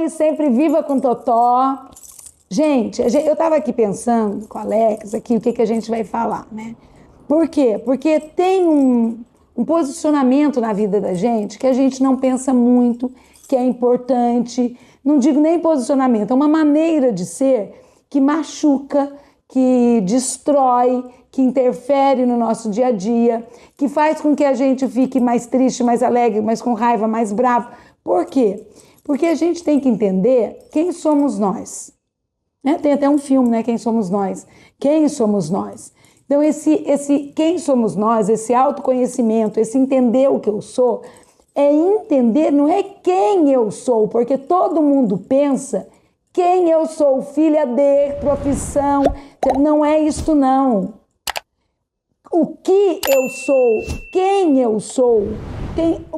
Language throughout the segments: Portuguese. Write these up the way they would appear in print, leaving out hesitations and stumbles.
e sempre viva com Totó. Gente, eu estava aqui pensando com a Alex aqui o que a gente vai falar, né? Por quê? Porque tem um posicionamento na vida da gente que a gente não pensa muito, que é importante. Não digo nem posicionamento, é uma maneira de ser que machuca, que destrói, que interfere no nosso dia a dia, que faz com que a gente fique mais triste, mais alegre, mais com raiva, mais bravo. Por quê? Porque a gente tem que entender quem somos nós. Né? Tem até um filme, né? Quem somos nós? Quem somos nós? Então, esse quem somos nós, esse autoconhecimento, esse entender o que eu sou, é entender, não é quem eu sou, porque todo mundo pensa quem eu sou, filha de, profissão, não é isto não. O que eu sou, quem eu sou,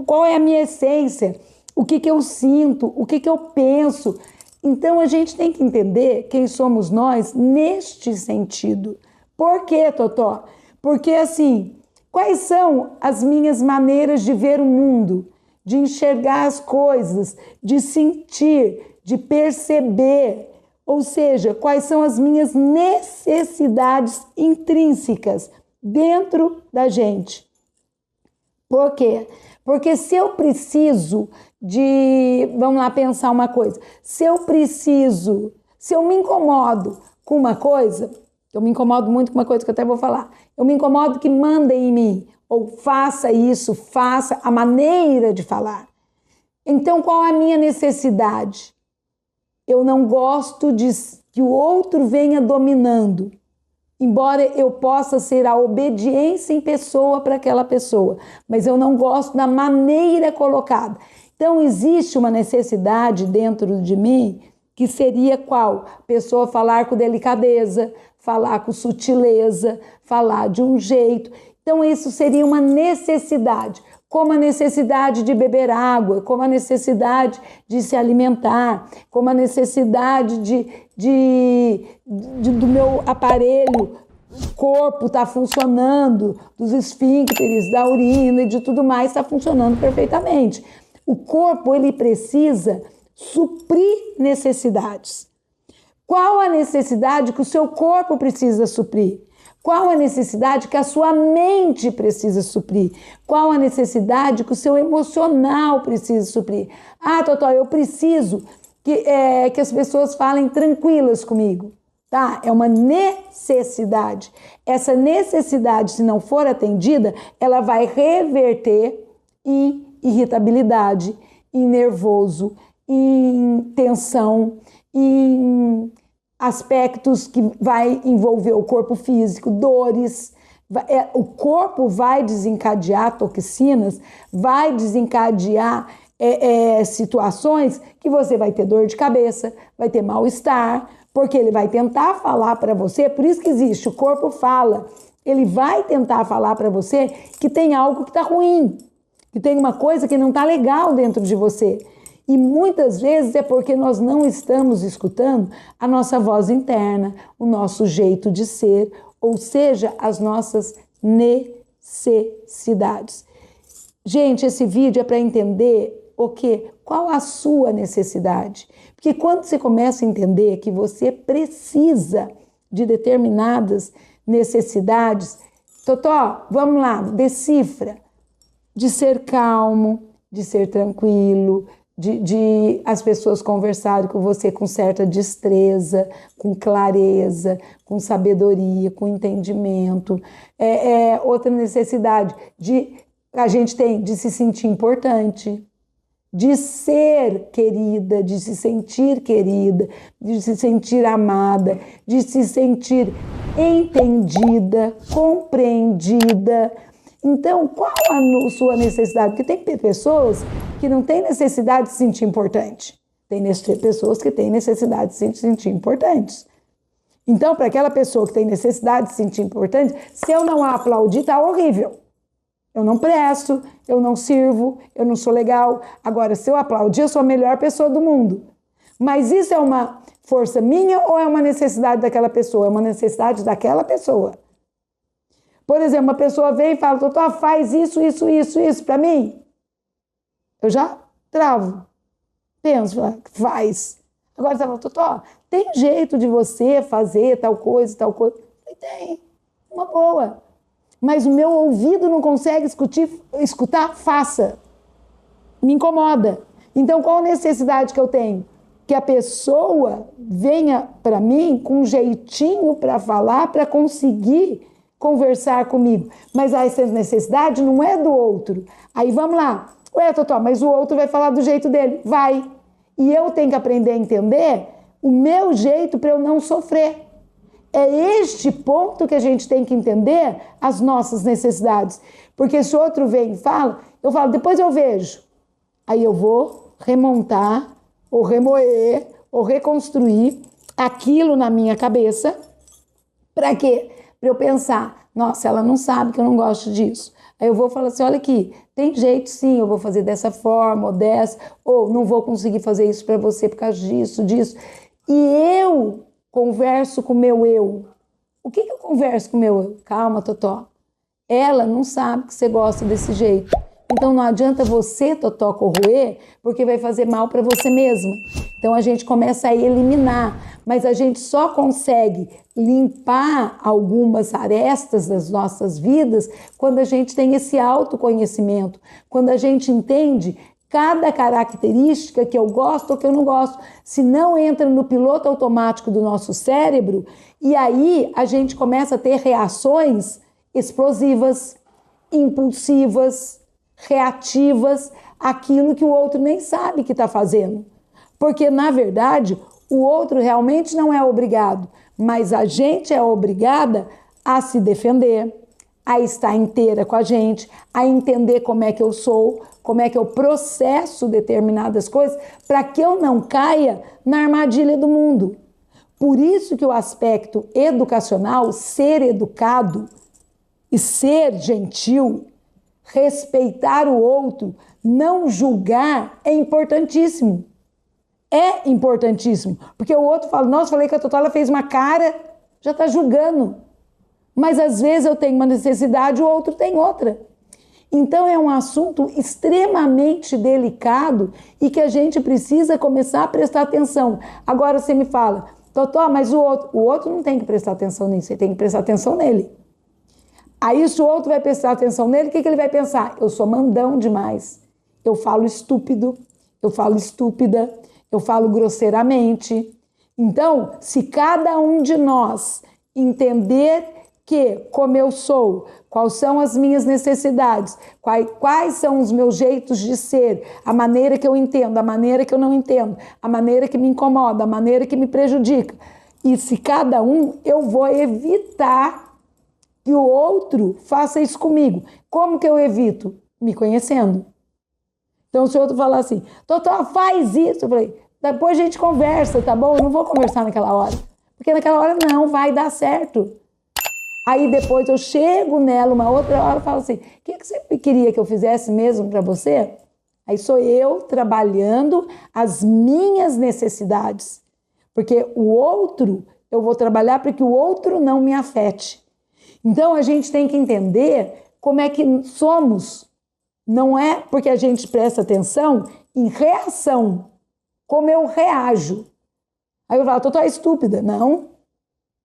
qual é a minha essência, o que eu sinto, o que eu penso. Então a gente tem que entender quem somos nós neste sentido. Por quê, Totó? Porque assim, quais são as minhas maneiras de ver o mundo, de enxergar as coisas, de sentir, de perceber? Ou seja, quais são as minhas necessidades intrínsecas dentro da gente? Por quê? Porque se eu preciso vamos lá pensar uma coisa, se eu me incomodo com uma coisa, eu me incomodo muito com uma coisa que eu até vou falar, eu me incomodo que mandem em mim, ou faça isso, faça a maneira de falar. Então, qual é a minha necessidade? Eu não gosto de que o outro venha dominando, embora eu possa ser a obediência em pessoa para aquela pessoa, mas eu não gosto da maneira colocada. Então, existe uma necessidade dentro de mim que seria qual? A pessoa falar com delicadeza, falar com sutileza, falar de um jeito. Então, isso seria uma necessidade, como a necessidade de beber água, como a necessidade de se alimentar, como a necessidade do meu aparelho, o corpo está funcionando, dos esfíncteres, da urina e de tudo mais está funcionando perfeitamente. O corpo, ele precisa suprir necessidades. Qual a necessidade que o seu corpo precisa suprir? Qual a necessidade que a sua mente precisa suprir? Qual a necessidade que o seu emocional precisa suprir? Ah, Totó, eu preciso que as pessoas falem tranquilas comigo. Tá? É uma necessidade. Essa necessidade, se não for atendida, ela vai reverter em irritabilidade, em nervoso, em tensão, em aspectos que vai envolver o corpo físico, dores. O corpo vai desencadear toxinas, vai desencadear situações que você vai ter dor de cabeça, vai ter mal-estar, porque ele vai tentar falar para você, por isso que existe, o corpo fala, ele vai tentar falar para você que tem algo que está ruim, que tem uma coisa que não está legal dentro de você. E muitas vezes é porque nós não estamos escutando a nossa voz interna, o nosso jeito de ser, ou seja, as nossas necessidades. Gente, esse vídeo é para entender o quê? Qual a sua necessidade? Porque quando você começa a entender que você precisa de determinadas necessidades, Totó, vamos lá, decifra, de ser calmo, de ser tranquilo, de as pessoas conversarem com você com certa destreza, com clareza, com sabedoria, com entendimento. Outra necessidade a gente tem de se sentir importante, de ser querida, de se sentir querida, de se sentir amada, de se sentir entendida, compreendida. Então, qual a sua necessidade? Porque tem pessoas que não têm necessidade de se sentir importante. Tem pessoas que têm necessidade de se sentir importantes. Então, para aquela pessoa que tem necessidade de se sentir importante, se eu não a aplaudir, tá horrível. Eu não presto, eu não sirvo, eu não sou legal. Agora, se eu aplaudir, eu sou a melhor pessoa do mundo. Mas isso é uma força minha ou é uma necessidade daquela pessoa? É uma necessidade daquela pessoa. Por exemplo, uma pessoa vem e fala, Totó, faz isso para mim. Eu já travo. Penso, faz. Agora você fala, Totó, tem jeito de você fazer tal coisa, tal coisa? Tem, uma boa. Mas o meu ouvido não consegue escutar, faça. Me incomoda. Então, qual a necessidade que eu tenho? Que a pessoa venha para mim com um jeitinho para falar, para conseguir conversar comigo. Mas essa necessidade não é do outro. Aí vamos lá. Ué, Totó, mas o outro vai falar do jeito dele. Vai. E eu tenho que aprender a entender o meu jeito para eu não sofrer. É este ponto que a gente tem que entender as nossas necessidades. Porque se o outro vem e fala, eu falo, depois eu vejo. Aí eu vou remontar, ou remoer, ou reconstruir aquilo na minha cabeça. Para quê? Para eu pensar, nossa, ela não sabe que eu não gosto disso. Aí eu vou falar assim, olha aqui, tem jeito sim, eu vou fazer dessa forma, ou dessa, ou não vou conseguir fazer isso para você por causa disso. E eu converso com o meu eu. O que eu converso com o meu eu? Calma, Totó. Ela não sabe que você gosta desse jeito. Então não adianta você, Totó, corroer, porque vai fazer mal para você mesma. Então a gente começa a eliminar, mas a gente só consegue limpar algumas arestas das nossas vidas quando a gente tem esse autoconhecimento, quando a gente entende cada característica que eu gosto ou que eu não gosto. Se não entra no piloto automático do nosso cérebro, e aí a gente começa a ter reações explosivas, impulsivas, reativas, aquilo que o outro nem sabe que está fazendo. Porque, na verdade, o outro realmente não é obrigado, mas a gente é obrigada a se defender, a estar inteira com a gente, a entender como é que eu sou, como é que eu processo determinadas coisas, para que eu não caia na armadilha do mundo. Por isso que o aspecto educacional, ser educado e ser gentil, respeitar o outro, não julgar, é importantíssimo. É importantíssimo. Porque o outro fala, nossa, falei que a Totó ela fez uma cara, já está julgando. Mas às vezes eu tenho uma necessidade, o outro tem outra. Então é um assunto extremamente delicado e que a gente precisa começar a prestar atenção. Agora você me fala, Totó, mas o outro não tem que prestar atenção nisso, você tem que prestar atenção nele. Aí se o outro vai prestar atenção nele, o que ele vai pensar? Eu sou mandão demais, eu falo estúpido, eu falo estúpida, eu falo grosseiramente. Então, se cada um de nós entender que, como eu sou, quais são as minhas necessidades, quais são os meus jeitos de ser, a maneira que eu entendo, a maneira que eu não entendo, a maneira que me incomoda, a maneira que me prejudica. E se cada um, eu vou evitar que o outro faça isso comigo. Como que eu evito? Me conhecendo. Então, se o outro falar assim, Totó, faz isso, eu falei, depois a gente conversa, tá bom? Eu não vou conversar naquela hora. Porque naquela hora não vai dar certo. Aí depois eu chego nela uma outra hora e falo assim, o que você queria que eu fizesse mesmo para você? Aí sou eu trabalhando as minhas necessidades. Porque o outro, eu vou trabalhar para que o outro não me afete. Então a gente tem que entender como é que somos. Não é porque a gente presta atenção em reação, como eu reajo. Aí eu falo, Totó é estúpida. Não,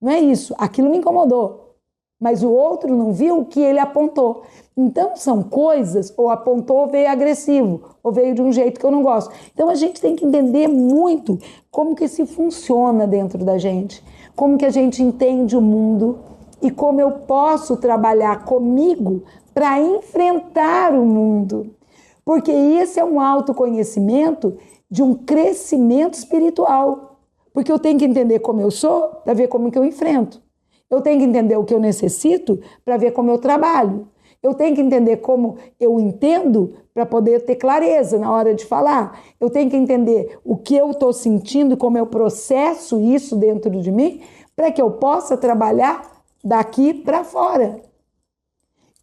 não é isso. Aquilo me incomodou. Mas o outro não viu o que ele apontou. Então são coisas, ou apontou, veio agressivo, ou veio de um jeito que eu não gosto. Então a gente tem que entender muito como que se funciona dentro da gente, como que a gente entende o mundo e como eu posso trabalhar comigo para enfrentar o mundo. Porque isso é um autoconhecimento de um crescimento espiritual. Porque eu tenho que entender como eu sou para ver como que eu enfrento. Eu tenho que entender o que eu necessito para ver como eu trabalho. Eu tenho que entender como eu entendo para poder ter clareza na hora de falar. Eu tenho que entender o que eu estou sentindo, como eu processo isso dentro de mim, para que eu possa trabalhar daqui para fora.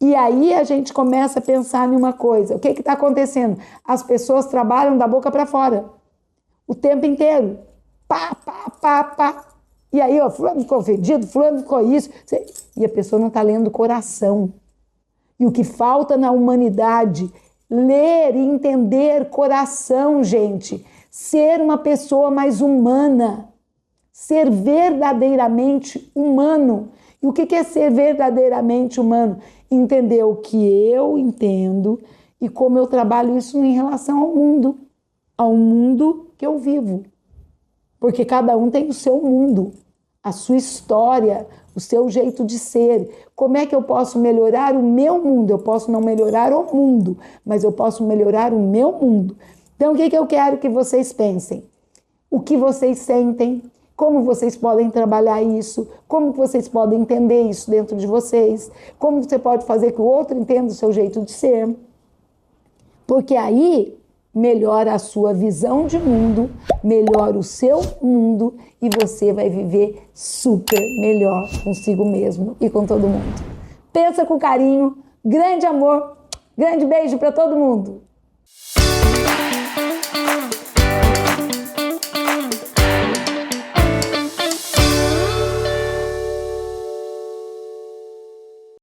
E aí a gente começa a pensar em uma coisa. O que está acontecendo? As pessoas trabalham da boca para fora. O tempo inteiro. Pá, pá, pá, pá. E aí, ó, fulano ficou ofendido, fulano ficou isso. E a pessoa não está lendo o coração. E o que falta na humanidade, ler e entender coração, gente. ser uma pessoa mais humana, ser verdadeiramente humano. E o que é ser verdadeiramente humano? Entender o que eu entendo e como eu trabalho isso em relação ao mundo que eu vivo. Porque cada um tem o seu mundo, a sua história, o seu jeito de ser. Como é que eu posso melhorar o meu mundo? Eu posso não melhorar o mundo, mas eu posso melhorar o meu mundo. Então, o que eu quero que vocês pensem? O que vocês sentem? Como vocês podem trabalhar isso? Como vocês podem entender isso dentro de vocês? Como você pode fazer que o outro entenda o seu jeito de ser? Porque aí melhora a sua visão de mundo, melhora o seu mundo e você vai viver super melhor consigo mesmo e com todo mundo. Pensa com carinho, grande amor, grande beijo para todo mundo.